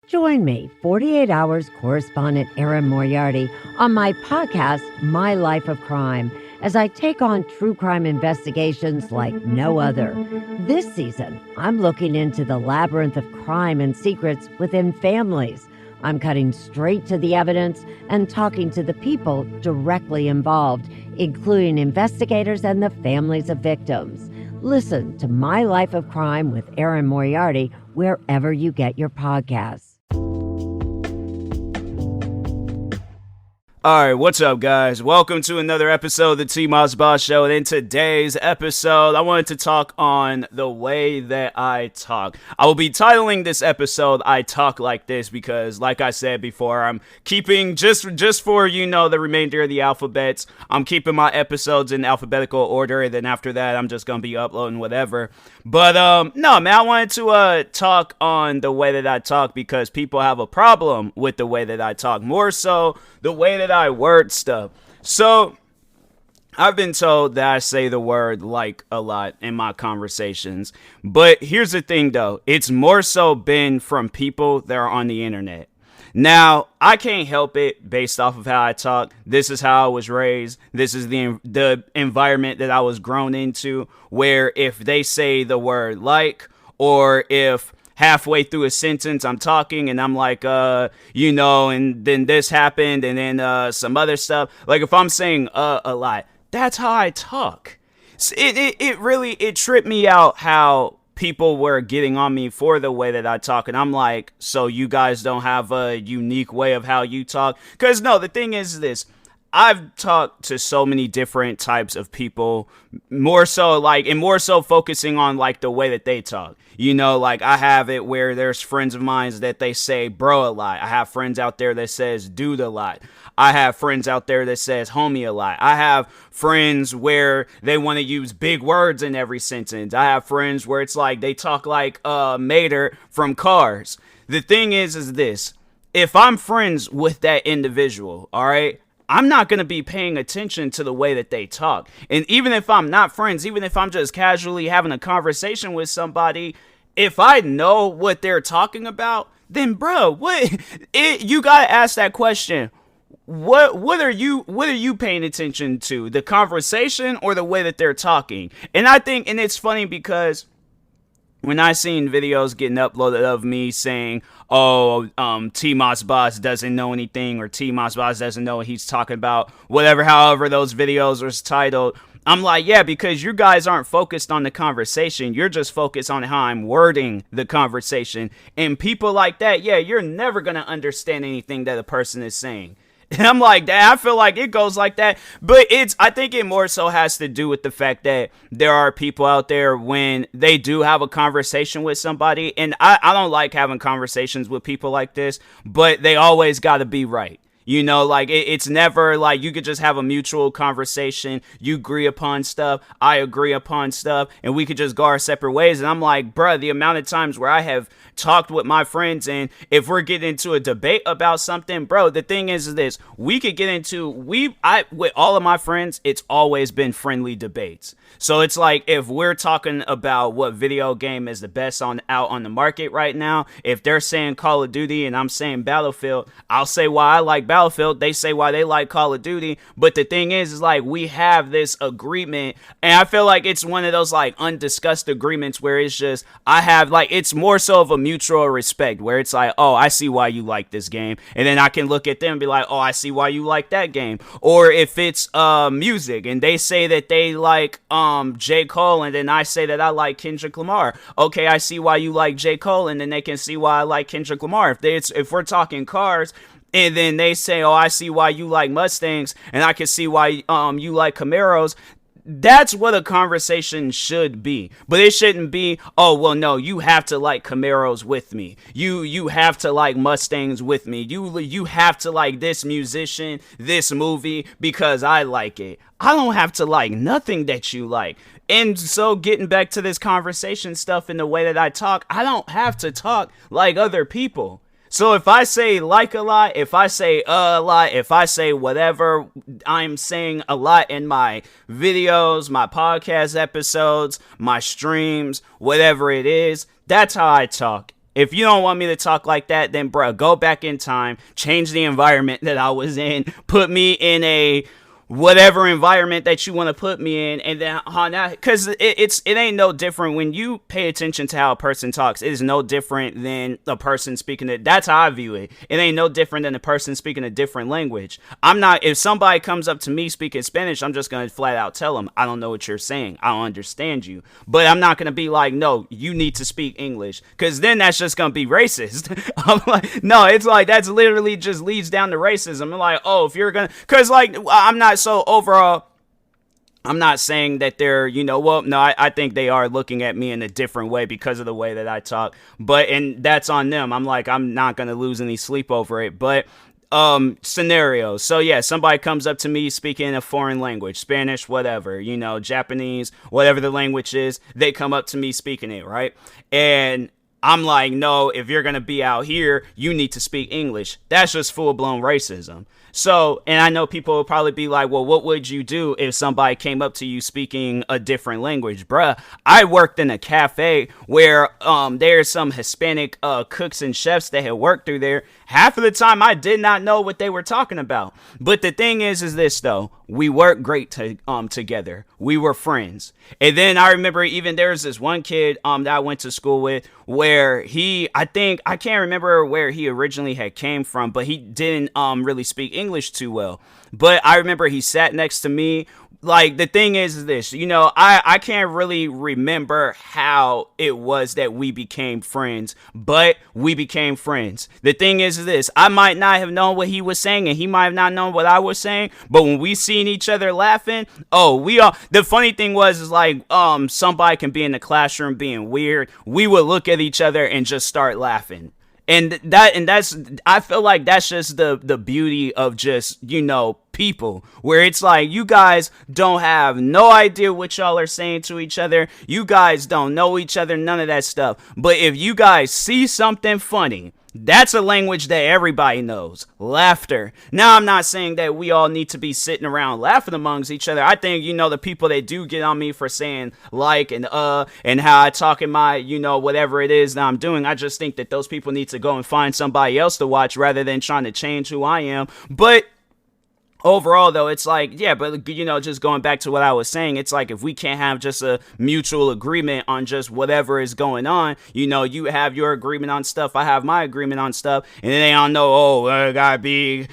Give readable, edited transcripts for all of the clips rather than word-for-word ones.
Join me, 48 Hours correspondent Erin Moriarty, on my podcast, My Life of Crime, as I take on true crime investigations like no other. This season, I'm looking into the labyrinth of crime and secrets within families. I'm cutting straight to the evidence and talking to the people directly involved, including investigators and the families of victims. Listen to My Life of Crime with Erin Moriarty wherever you get your podcasts. Alright, what's up, guys? Welcome to another episode of the T-Moss Boss Show. And in today's episode, I wanted to talk on the way that I talk. I will be titling this episode, I Talk Like This, because, like I said before, I'm keeping, just for, the remainder of the alphabets, I'm keeping my episodes in alphabetical order, and then after that, I'm just gonna be uploading whatever. But, no, man, I wanted to, talk on the way that I talk, because people have a problem with the way that I talk. More so, the way that I word stuff. So I've been told that I say the word like a lot in my conversations. But here's the thing, though. It's more so been from people that are on the internet. Now, I can't help it based off of how I talk. This is how I was raised. This is the environment that I was grown into, where if they say the word like, or if halfway through a sentence I'm talking and I'm like, and then this happened and then some other stuff. Like if I'm saying a lot, that's how I talk. It really tripped me out how people were getting on me for the way that I talk. And I'm like, so you guys don't have a unique way of how you talk? Because no, the thing is this. I've talked to so many different types of people, more so focusing on like the way that they talk. Like I have it where there's friends of mine that they say bro a lot. I have friends out there that says dude a lot. I have friends out there that says homie a lot. I have friends where they want to use big words in every sentence. I have friends where it's like they talk like Mater from Cars. The thing is this. If I'm friends with that individual, all right, I'm not going to be paying attention to the way that they talk. And even if I'm not friends, even if I'm just casually having a conversation with somebody, if I know what they're talking about, then bro, you got to ask that question. What are you paying attention to? The conversation or the way that they're talking? And it's funny because when I seen videos getting uploaded of me saying, T-Moss Boss doesn't know anything, or T-Moss Boss doesn't know what he's talking about, however those videos are titled, I'm like, yeah, because you guys aren't focused on the conversation. You're just focused on how I'm wording the conversation. And people like that, yeah, you're never going to understand anything that a person is saying. And I'm like, I feel like it goes like that. But I think it more so has to do with the fact that there are people out there when they do have a conversation with somebody. And I don't like having conversations with people like this, but they always got to be right. It's never like you could just have a mutual conversation. You agree upon stuff. I agree upon stuff. And we could just go our separate ways. And I'm like, bruh, the amount of times where I have talked with my friends, and if we're getting into a debate about something, bro, the thing is this. We could get into, with all of my friends, it's always been friendly debates. So it's like if we're talking about what video game is the best out on the market right now, if they're saying Call of Duty and I'm saying Battlefield, I'll say why I like Battlefield, they say why they like Call of Duty. But the thing is like we have this agreement, and I feel like it's one of those like undiscussed agreements where it's just it's more so of a mutual respect, where it's like, oh, I see why you like this game, and then I can look at them and be like, oh, I see why you like that game. Or if it's music and they say that they like J. Cole, and then I say that I like Kendrick Lamar, okay, I see why you like J. Cole, and then they can see why I like Kendrick Lamar. If we're talking cars, and then they say, oh, I see why you like Mustangs, and I can see why you like Camaros. That's what a conversation should be. But it shouldn't be, oh, well, no, you have to like Camaros with me. You have to like Mustangs with me. You have to like this musician, this movie, because I like it. I don't have to like nothing that you like. And so getting back to this conversation stuff and the way that I talk, I don't have to talk like other people. So if I say like a lot, if I say a lot, if I say whatever I'm saying a lot in my videos, my podcast episodes, my streams, whatever it is, that's how I talk. If you don't want me to talk like that, then bruh, go back in time, change the environment that I was in, put me in a whatever environment that you want to put me in, and then on that, because it ain't no different when you pay attention to how a person talks. It is no different than a person speaking it. That's how I view it. It ain't no different than a person speaking a different language. I'm not, if somebody comes up to me speaking Spanish, I'm just gonna flat out tell them, I don't know what you're saying, I don't understand you. But I'm not gonna be like, no, you need to speak English, because then that's just gonna be racist. I'm like, no, it's like that's literally just leads down to racism. I'm like, oh, if you're gonna, because like I'm not so overall, I'm not saying that they're, I think they are looking at me in a different way because of the way that I talk, and that's on them. I'm like, I'm not going to lose any sleep over it, but scenarios. So yeah, somebody comes up to me speaking a foreign language, Spanish, whatever, Japanese, whatever the language is, they come up to me speaking it, right? And I'm like, no, if you're going to be out here, you need to speak English. That's just full-blown racism. So, and I know people will probably be like, well, what would you do if somebody came up to you speaking a different language? Bruh, I worked in a cafe where there's some Hispanic cooks and chefs that had worked through there. Half of the time, I did not know what they were talking about. But the thing is this, though. We worked great together. We were friends. And then I remember even there was this one kid that I went to school with where I can't remember where he originally had came from, but he didn't really speak English too well. But I remember he sat next to me. Like, the thing is this, I can't really remember how it was that we became friends, but we became friends. The thing is this, I might not have known what he was saying, and he might have not known what I was saying, but when we seen each other laughing, the funny thing was like, somebody can be in the classroom being weird. We would look at each other and just start laughing. I feel like that's just the beauty of just, people, where it's like, you guys don't have no idea what y'all are saying to each other. You guys don't know each other, none of that stuff. But if you guys see something funny, that's a language that everybody knows. Laughter. Now, I'm not saying that we all need to be sitting around laughing amongst each other. I think, the people that do get on me for saying like and how I talk in my, whatever it is that I'm doing, I just think that those people need to go and find somebody else to watch rather than trying to change who I am. But overall, though, it's like, yeah, but, just going back to what I was saying, it's like if we can't have just a mutual agreement on just whatever is going on, you have your agreement on stuff, I have my agreement on stuff, and then they all know, I gotta be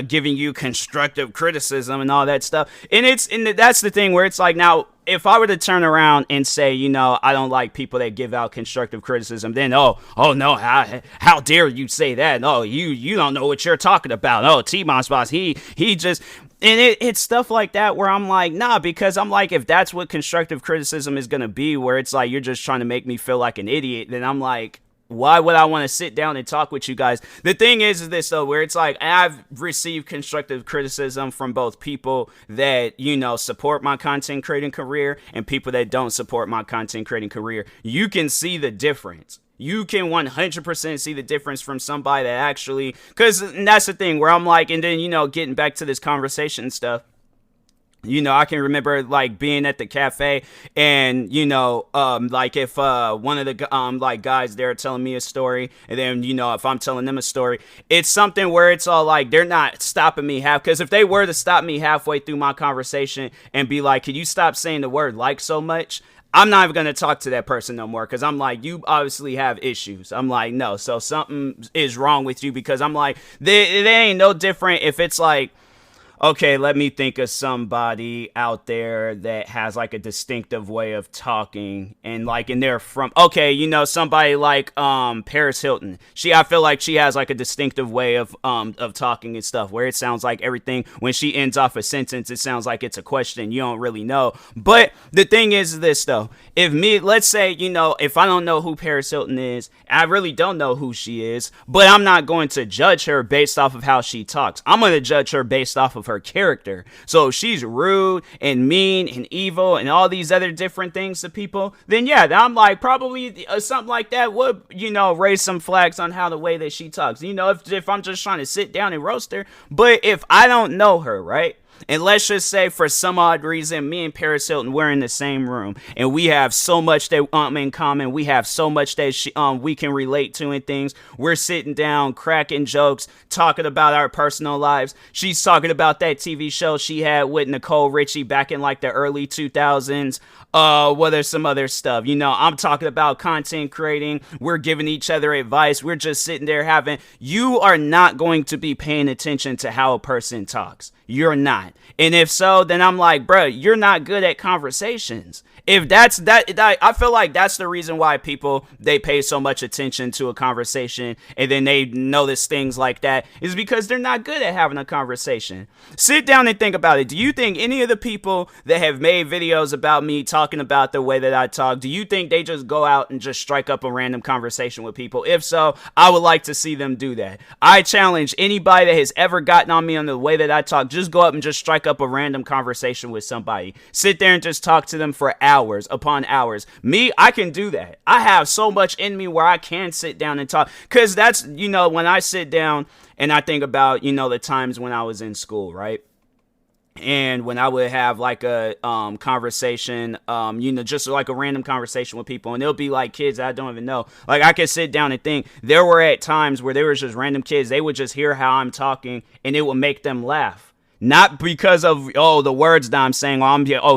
giving you constructive criticism and all that stuff. And that's the thing where it's like, now, if I were to turn around and say, I don't like people that give out constructive criticism, then, oh no, how dare you say that? Oh, you don't know what you're talking about. Oh, T-Moss Boss, he just, and it's stuff like that where I'm like, nah, because I'm like, if that's what constructive criticism is going to be, where it's like, you're just trying to make me feel like an idiot, then I'm like, why would I want to sit down and talk with you guys? The thing is this, though, where it's like, I've received constructive criticism from both people that, support my content creating career and people that don't support my content creating career. You can see the difference. You can 100% see the difference from somebody that actually, because that's the thing where I'm like, and then, getting back to this conversation stuff. I can remember like being at the cafe and, like if one of the like guys there telling me a story, and then, if I'm telling them a story, it's something where it's all like, they're not stopping me because if they were to stop me halfway through my conversation and be like, can you stop saying the word like so much? I'm not even going to talk to that person no more, because I'm like, you obviously have issues. I'm like, no, so something is wrong with you, because I'm like, they ain't no different if it's like, okay, let me think of somebody out there that has like a distinctive way of talking, and like, and they're from, okay, somebody like Paris Hilton. I feel like she has like a distinctive way of talking and stuff, where it sounds like everything when she ends off a sentence, it sounds like it's a question. You don't really know. But the thing is this, though, let's say, if I don't know who Paris Hilton is, I really don't know who she is, but I'm not going to judge her based off of how she talks. I'm going to judge her based off of her character. So if she's rude and mean and evil and all these other different things to people, then yeah, I'm like, probably something like that would, raise some flags on how the way that she talks. If I'm just trying to sit down and roast her. But if I don't know her, right? And let's just say for some odd reason, me and Paris Hilton, we're in the same room and we have so much that in common. We have so much that we can relate to in things. We're sitting down, cracking jokes, talking about our personal lives. She's talking about that TV show she had with Nicole Richie back in like the early 2000s. Well, there's some other stuff. I'm talking about content creating. We're giving each other advice. We're just sitting there you are not going to be paying attention to how a person talks. You're not. And if so, then I'm like, bro, you're not good at conversations. If that's that, I feel like that's the reason why people, they pay so much attention to a conversation and then they notice things like that is because they're not good at having a conversation. Sit down and think about it. Do you think any of the people that have made videos about me talking about the way that I talk, do you think they just go out and just strike up a random conversation with people? If so, I would like to see them do that. I challenge anybody that has ever gotten on me on the way that I talk, just go up and just strike up a random conversation with somebody. Sit there and just talk to them for hours upon hours. Me, I can do that. I have so much in me where I can sit down and talk. Because that's, when I sit down and I think about, the times when I was in school, right? And when I would have like a conversation, just like a random conversation with people, and it'll be like kids I don't even know. Like I could sit down and think. There were at times where there was just random kids. They would just hear how I'm talking, and it would make them laugh. Not because of, the words that I'm saying,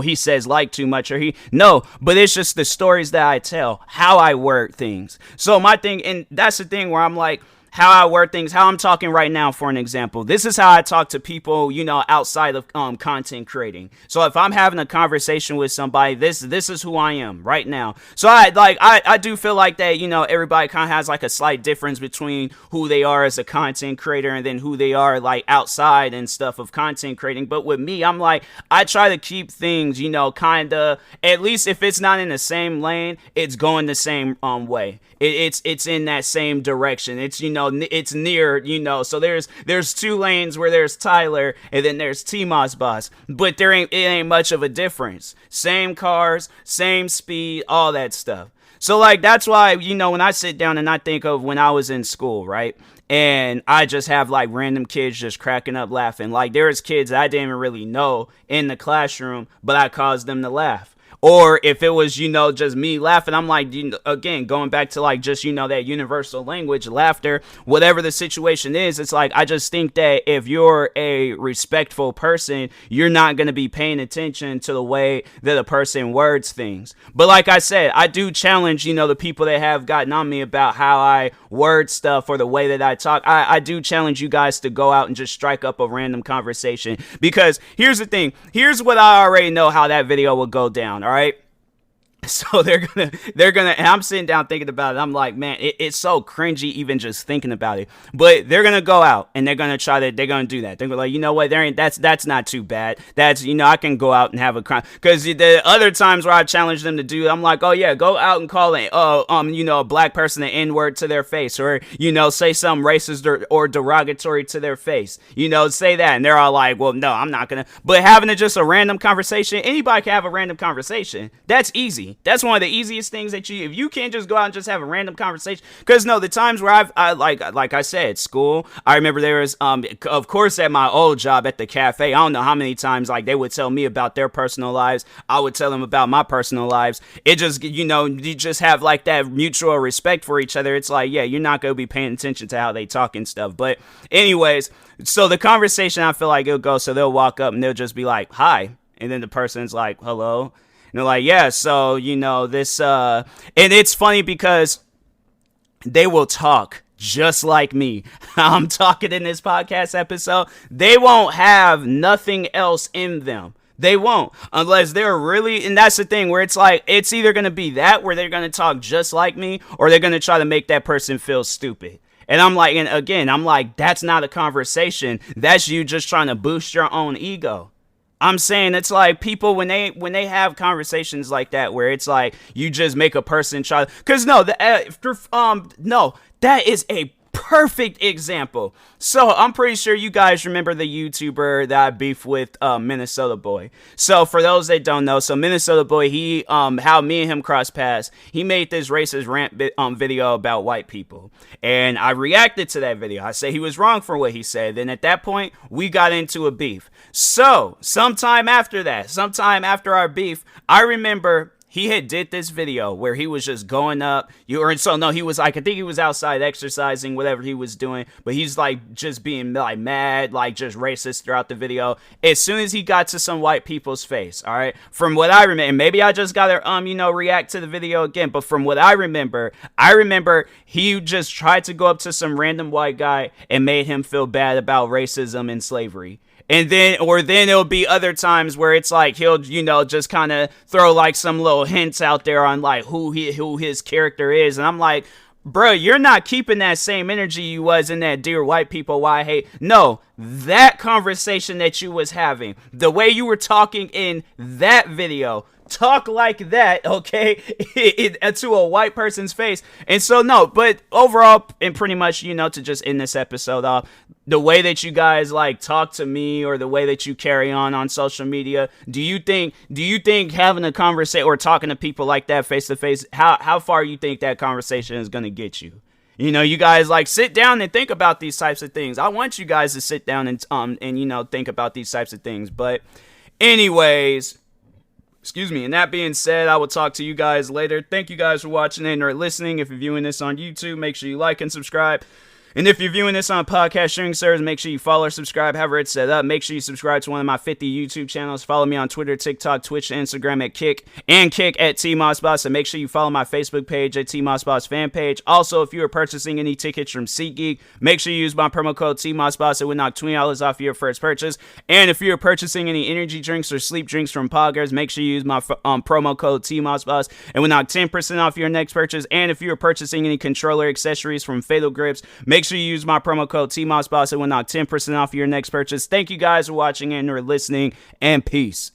he says like too much, or no, but it's just the stories that I tell, how I word things. So my thing, and that's the thing where I'm like, how I word things, how I'm talking right now, for an example. This is how I talk to people, outside of content creating. So if I'm having a conversation with somebody, this is who I am right now. So I do feel like that, everybody kind of has like a slight difference between who they are as a content creator and then who they are like outside and stuff of content creating. But with me, I'm like, I try to keep things, kind of, at least if it's not in the same lane, it's going the same way. It's in that same direction. It's, it's near, so there's two lanes where there's Tyler and then there's T-Moss Boss, but it ain't much of a difference. Same cars, same speed, all that stuff. So like, that's why, when I sit down and I think of when I was in school, right? And I just have like random kids just cracking up laughing. Like there's kids I didn't even really know in the classroom, but I caused them to laugh. Or if it was, just me laughing, I'm like, again, going back to like just, that universal language, laughter, whatever the situation is, it's like, I just think that if you're a respectful person, you're not going to be paying attention to the way that a person words things. But like I said, I do challenge, the people that have gotten on me about how I word stuff or the way that I talk. I do challenge you guys to go out and just strike up a random conversation, because here's the thing. Here's what I already know how that video will go down. All right. So they're gonna, and I'm sitting down thinking about it. I'm like, man, it's so cringy even just thinking about it. But they're gonna go out and they're gonna they're gonna do that. They're like, what, that's not too bad. That's, I can go out and have a crime. Because the other times where I challenge them to do, I'm like, oh yeah, go out and call a black person an N-word to their face, or say something racist or derogatory to their face. Say that, and they're all like, well, no, I'm not gonna. But having just a random conversation, anybody can have a random conversation. That's easy. That's one of the easiest things that if you can't just go out and just have a random conversation. Because no, the times where like I said, school, I remember there was, of course, at my old job at the cafe, I don't know how many times like they would tell me about their personal lives. I would tell them about my personal lives. It just, you just have like that mutual respect for each other. It's like, yeah, you're not going to be paying attention to how they talk and stuff. But anyways, so the conversation, I feel like it'll go, so they'll walk up and they'll just be like, hi. And then the person's like, hello. And they're like, yeah, so, this, and it's funny because they will talk just like me. I'm talking in this podcast episode. They won't have nothing else in them. They won't, unless they're really, and that's the thing where it's like, it's either going to be that where they're going to talk just like me, or they're going to try to make that person feel stupid. And I'm like, and again, I'm like, that's not a conversation. That's you just trying to boost your own ego. I'm saying it's like people when they have conversations like that where it's like you just make a person try, because no, that is a perfect example. So I'm pretty sure you guys remember the YouTuber that I beefed with, Minnesota Boy. So for those that don't know, so Minnesota Boy, he how me and him crossed paths. He made this racist rant video about white people, and I reacted to that video. I said he was wrong for what he said. Then at that point, we got into a beef. So sometime after our beef, I remember he had did this video where he was just going up. He was like, I think he was outside exercising, whatever he was doing, but he's like just being like mad, like just racist throughout the video. As soon as he got to some white people's face, all right, from what I remember, and maybe I just gotta react to the video again, but from what I remember he just tried to go up to some random white guy and made him feel bad about racism and slavery. And then it'll be other times where it's like he'll, just kind of throw like some little hints out there on like who his character is. And I'm like, bro, you're not keeping that same energy you was in that Dear White People Why I Hate. No, that conversation that you was having, the way you were talking in that video, talk like that, okay, to a white person's face. And so, no, but overall, and pretty much, to just end this episode off, the way that you guys like talk to me or the way that you carry on social media, do you think having a conversation or talking to people like that face to face, how far you think that conversation is going to get you? You guys like sit down and think about these types of things. I want you guys to sit down and think about these types of things. But anyways, excuse me, and that being said, I will talk to you guys later. Thank you guys for watching and or listening. If you're viewing this on YouTube, make sure you like and subscribe. And if you're viewing this on podcast streaming service, make sure you follow or subscribe, however it's set up. Make sure you subscribe to one of my 50 YouTube channels. Follow me on Twitter, TikTok, Twitch, and Instagram at Kick at TMossBoss. And make sure you follow my Facebook page at TMossBoss fan page. Also, if you are purchasing any tickets from SeatGeek, make sure you use my promo code TMossBoss. It would knock $20 off your first purchase. And if you're purchasing any energy drinks or sleep drinks from Poggers, make sure you use my promo code TMossBoss. It would knock 10% off your next purchase. And if you're purchasing any controller accessories from Fatal Grips, make sure you use my promo code TMossBoss. It will knock 10% off your next purchase. Thank you guys for watching and or listening, and peace.